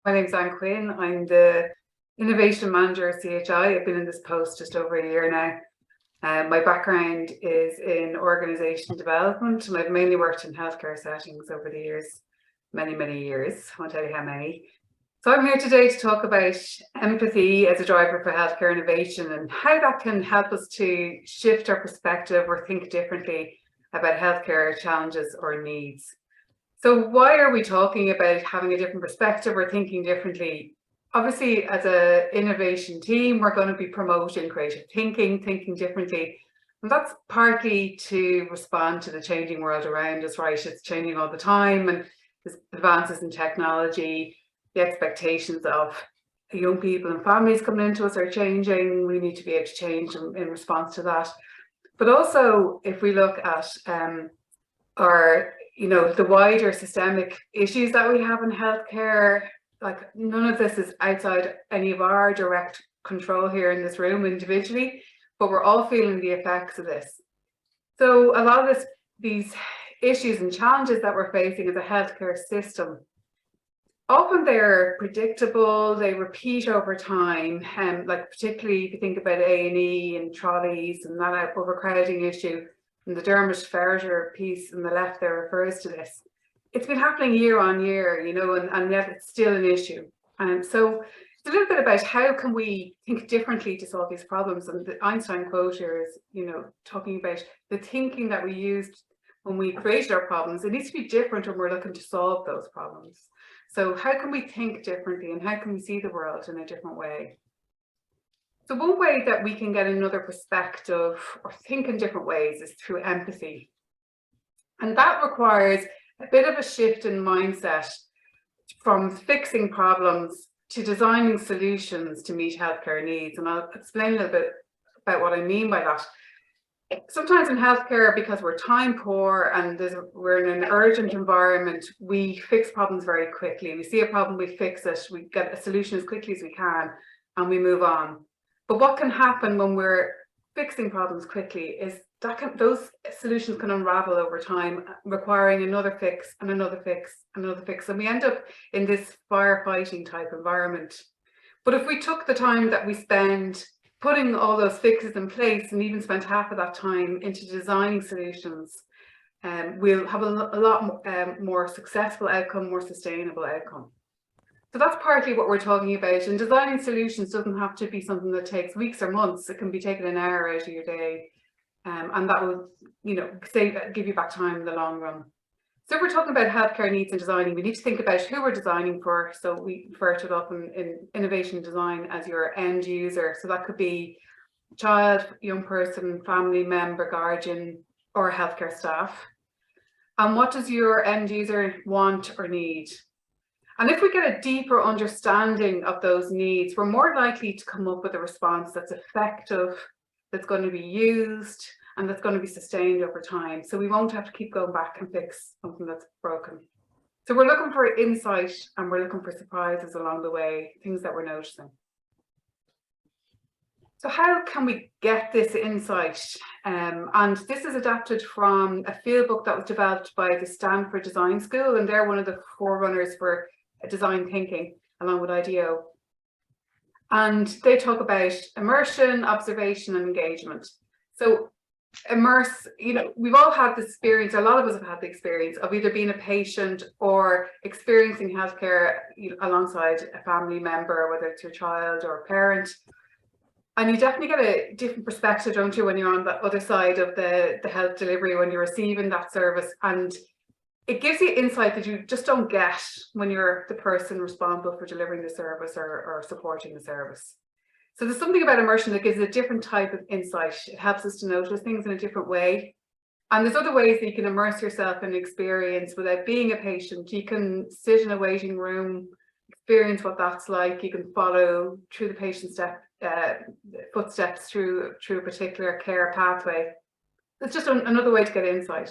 My name's Quinn. I'm the Innovation Manager at CHI. I've been in this post just over a year now. My background is in organisation development, and I've mainly worked in healthcare settings over the years, many years. I won't tell you how many. So I'm here today to talk about empathy as a driver for healthcare innovation and how that can help us to shift our perspective or think differently about healthcare challenges or needs. So why are we talking about having a different perspective or thinking differently? Obviously, as an innovation team, we're going to be promoting creative thinking differently. And that's partly to respond to the changing world around us, right? It's changing all the time, and there's advances in technology, the expectations of young people and families coming into us are changing. We need to be able to change in response to that. But also, if we look at the wider systemic issues that we have in healthcare, like none of this is outside any of our direct control here in this room individually, but we're all feeling the effects of this. So a lot of these issues and challenges that we're facing as a healthcare system, often they're predictable, they repeat over time, like particularly if you think about A&E and trolleys and that overcrowding issue. And the Dermot Ferreter piece on the left there refers to this. It's been happening year on year, and yet it's still an issue. So it's a little bit about how can we think differently to solve these problems. And the Einstein quote here is, talking about the thinking that we used when we created our problems. It needs to be different when we're looking to solve those problems. So how can we think differently, and how can we see the world in a different way? So one way that we can get another perspective or think in different ways is through empathy. And that requires a bit of a shift in mindset from fixing problems to designing solutions to meet healthcare needs. And I'll explain a little bit about what I mean by that. Sometimes in healthcare, because we're time poor and we're in an urgent environment, we fix problems very quickly. We see a problem, we fix it, we get a solution as quickly as we can, and we move on. But what can happen when we're fixing problems quickly is that those solutions can unravel over time, requiring another fix and another fix and another fix. And we end up in this firefighting type environment. But if we took the time that we spend putting all those fixes in place and even spent half of that time into designing solutions, we'll have a lot more successful outcome, more sustainable outcome. So that's partly what we're talking about. And designing solutions doesn't have to be something that takes weeks or months. It can be taking an hour out of your day, and that will, give you back time in the long run. So if we're talking about healthcare needs and designing, we need to think about who we're designing for. So we refer to it often in innovation design as your end user. So that could be child, young person, family member, guardian, or healthcare staff. And what does your end user want or need? And if we get a deeper understanding of those needs, we're more likely to come up with a response that's effective, that's going to be used, and that's going to be sustained over time. So we won't have to keep going back and fix something that's broken. So we're looking for insight, and we're looking for surprises along the way, things that we're noticing. So how can we get this insight? And this is adapted from a field book that was developed by the Stanford Design School, and they're one of the forerunners for design thinking along with IDEO. And they talk about immersion, observation, and engagement. So immerse, we've all had this experience, a lot of us have had the experience of either being a patient or experiencing healthcare alongside a family member, whether it's your child or a parent. And you definitely get a different perspective, don't you, when you're on the other side of the health delivery, when you're receiving that service. And it gives you insight that you just don't get when you're the person responsible for delivering the service or supporting the service. So there's something about immersion that gives a different type of insight. It helps us to notice things in a different way. And there's other ways that you can immerse yourself in experience without being a patient. You can sit in a waiting room, experience what that's like. You can follow through the patient's footsteps through a particular care pathway. It's just another way to get insight.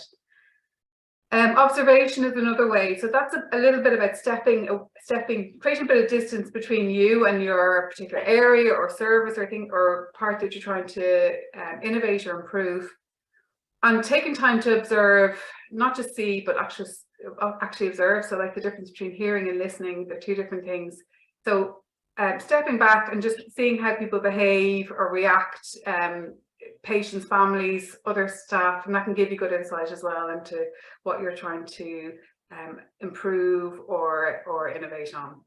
Observation is another way. So that's a little bit about creating a bit of distance between you and your particular area or service or part that you're trying to innovate or improve. And taking time to observe, not just see, but actually actually observe. So like the difference between hearing and listening, they're two different things. So stepping back and just seeing how people behave or react, patients, families, other staff, and that can give you good insight as well into what you're trying to improve or innovate on.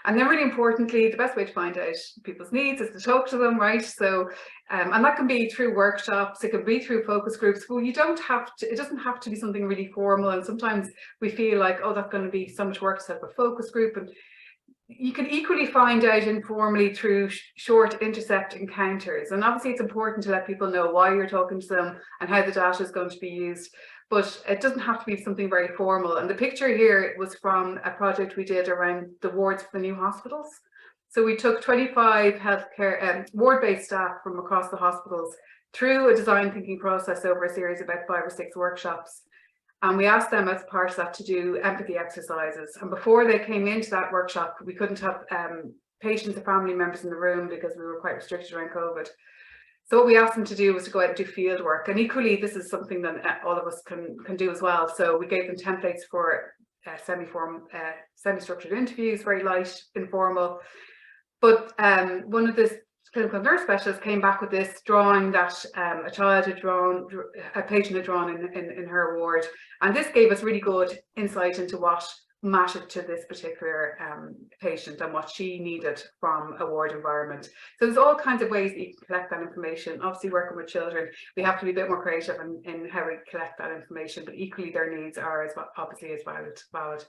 And then really importantly, the best way to find out people's needs is to talk to them, right? So, and that can be through workshops, it can be through focus groups. Well, you don't have to, it doesn't have to be something really formal. And sometimes we feel like, oh, that's going to be so much work to set up a focus group. And you can equally find out informally through short intercept encounters. And obviously it's important to let people know why you're talking to them and how the data is going to be used. But it doesn't have to be something very formal. And the picture here was from a project we did around the wards for the new hospitals. So we took 25 healthcare ward-based staff from across the hospitals through a design thinking process over a series of about 5 or 6 workshops. And we asked them as part of that to do empathy exercises. And before they came into that workshop, we couldn't have patients or family members in the room because we were quite restricted around COVID. So what we asked them to do was to go out and do field work. And equally, this is something that all of us can do as well. So we gave them templates for semi-structured interviews, very light, informal. But one of the clinical nurse specialists came back with this drawing that a child had drawn, a patient had drawn in her ward. And this gave us really good insight into what mattered to this particular patient and what she needed from a ward environment. So there's all kinds of ways that you can collect that information. Obviously, working with children, we have to be a bit more creative in how we collect that information, but equally their needs are as obviously as valid.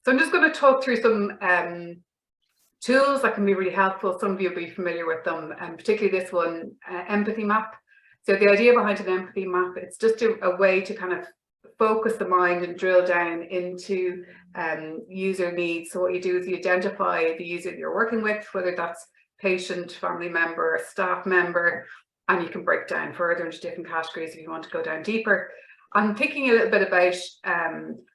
So I'm just going to talk through some tools that can be really helpful. Some of you will be familiar with them, and particularly this one, empathy map. So the idea behind an empathy map, it's just a way to kind of focus the mind and drill down into user needs. So what you do is you identify the user that you're working with, whether that's patient, family member, staff member, and you can break down further into different categories if you want to go down deeper. I'm thinking a little bit about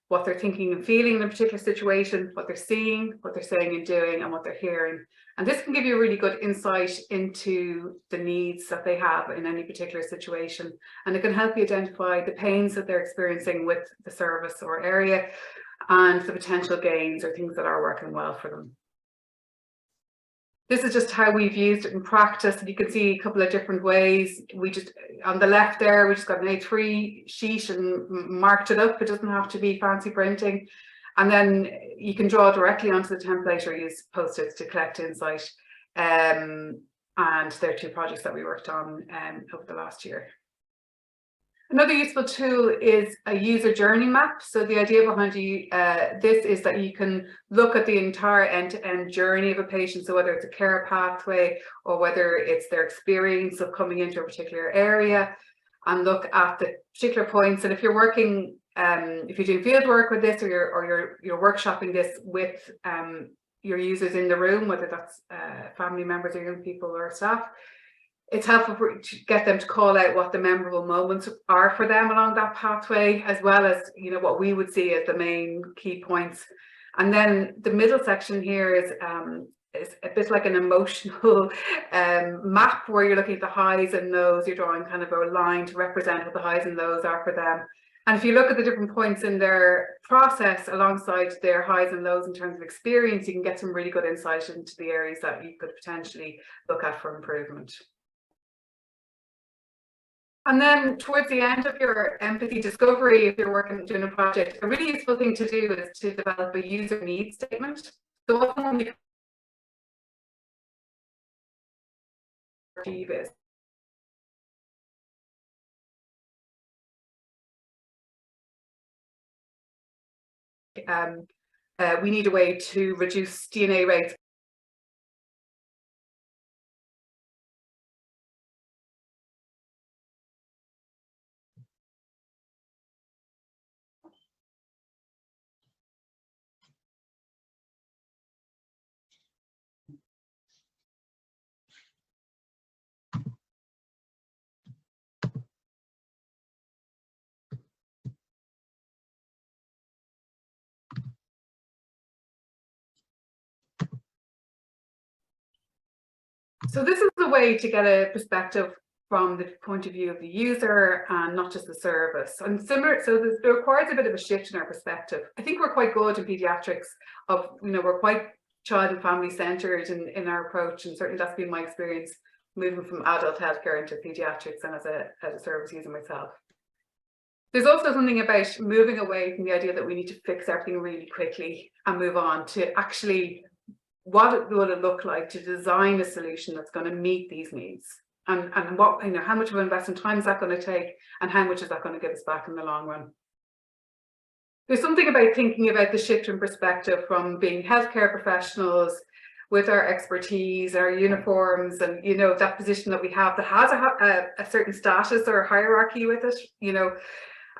what they're thinking and feeling in a particular situation, what they're seeing, what they're saying and doing, and what they're hearing. And this can give you a really good insight into the needs that they have in any particular situation. And it can help you identify the pains that they're experiencing with the service or area and the potential gains or things that are working well for them. This is just how we've used it in practice. And you can see a couple of different ways. We just, on the left there, we just got an A3 sheet and marked it up. It doesn't have to be fancy printing. And then you can draw directly onto the template or use Post-its to collect insight. And there are 2 projects that we worked on over the last year. Another useful tool is a user journey map. So the idea behind this is that you can look at the entire end-to-end journey of a patient. So whether it's a care pathway or whether it's their experience of coming into a particular area, and look at the particular points. And if you're working, if you're doing field work with this, or you're workshopping this with your users in the room, whether that's family members or young people or staff, it's helpful to get them to call out what the memorable moments are for them along that pathway, as well as, you know, what we would see as the main key points. And then the middle section here is a bit like an emotional map where you're looking at the highs and lows. You're drawing kind of a line to represent what the highs and lows are for them. And if you look at the different points in their process alongside their highs and lows in terms of experience, you can get some really good insight into the areas that you could potentially look at for improvement. And then towards the end of your empathy discovery, if you're doing a project, a really useful thing to do is to develop a user needs statement. So often when we achieve is we need a way to reduce DNA rates. So this is a way to get a perspective from the point of view of the user and not just the service. And similar, so it requires a bit of a shift in our perspective. I think we're quite good in pediatrics of, we're quite child and family centered in our approach, and certainly that's been my experience moving from adult healthcare into pediatrics and as a service user myself. There's also something about moving away from the idea that we need to fix everything really quickly and move on to actually what would it look like to design a solution that's going to meet these needs, and what, how much of an investment time is that going to take, and how much is that going to give us back in the long run. There's something about thinking about the shift in perspective from being healthcare professionals with our expertise, our uniforms, and that position that we have that has a certain status or hierarchy with it,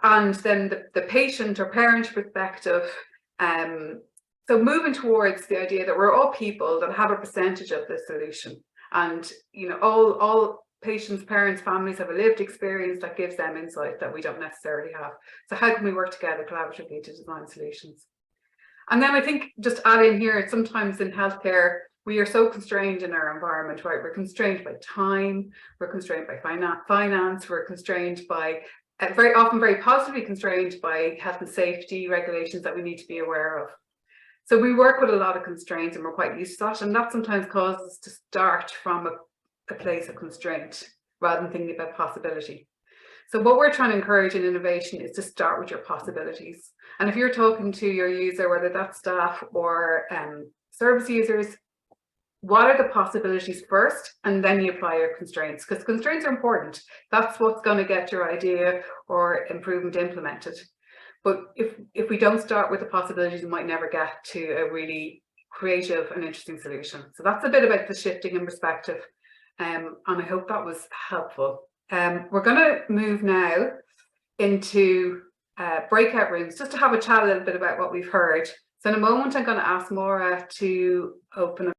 and then the patient or parent perspective. So moving towards the idea that we're all people that have a percentage of the solution, and all patients, parents, families have a lived experience that gives them insight that we don't necessarily have. So how can we work together collaboratively to design solutions? And then I think just add in here, sometimes in healthcare, we are so constrained in our environment, right? We're constrained by time, we're constrained by finance, we're constrained by, very often very positively constrained by health and safety regulations that we need to be aware of. So we work with a lot of constraints and we're quite used to that, and that sometimes causes us to start from a place of constraint rather than thinking about possibility. So what we're trying to encourage in innovation is to start with your possibilities. And if you're talking to your user, whether that's staff or service users, what are the possibilities first, and then you apply your constraints, because constraints are important. That's what's going to get your idea or improvement implemented. But if we don't start with the possibilities, we might never get to a really creative and interesting solution. So that's a bit about the shifting in perspective, and I hope that was helpful. We're going to move now into breakout rooms just to have a chat a little bit about what we've heard. So in a moment, I'm going to ask Maura to open up